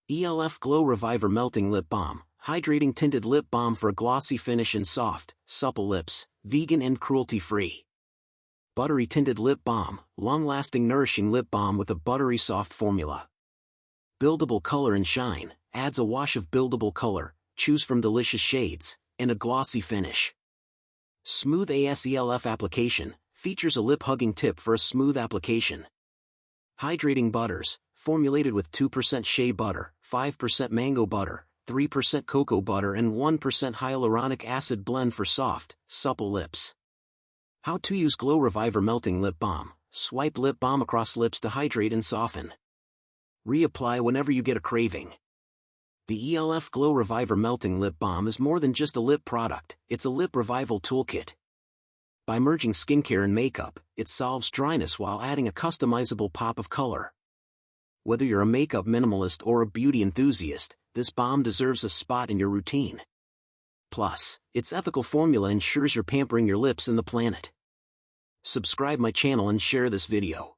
e.l.f. Glow Reviver Melting Lip Balm, Hydrating Tinted Lip Balm for a glossy finish and soft, supple lips, vegan and cruelty-free. Buttery Tinted Lip Balm, long-lasting nourishing lip balm with a buttery soft formula. Buildable color and shine, adds a wash of buildable color, choose from delicious shades, and a glossy finish. Smooth as e.l.f. application, features a lip-hugging tip for a smooth application. Hydrating butters, formulated with 2% shea butter, 5% mango butter, 3% cocoa butter and 1% hyaluronic acid blend for soft, supple lips. How to use Glow Reviver Melting Lip Balm. Swipe lip balm across lips to hydrate and soften. Reapply whenever you get a craving. The e.l.f. Glow Reviver Melting Lip Balm is more than just a lip product, it's a lip revival toolkit. By merging skincare and makeup, it solves dryness while adding a customizable pop of color. Whether you're a makeup minimalist or a beauty enthusiast, this balm deserves a spot in your routine. Plus, its ethical formula ensures you're pampering your lips and the planet. Subscribe my channel and share this video.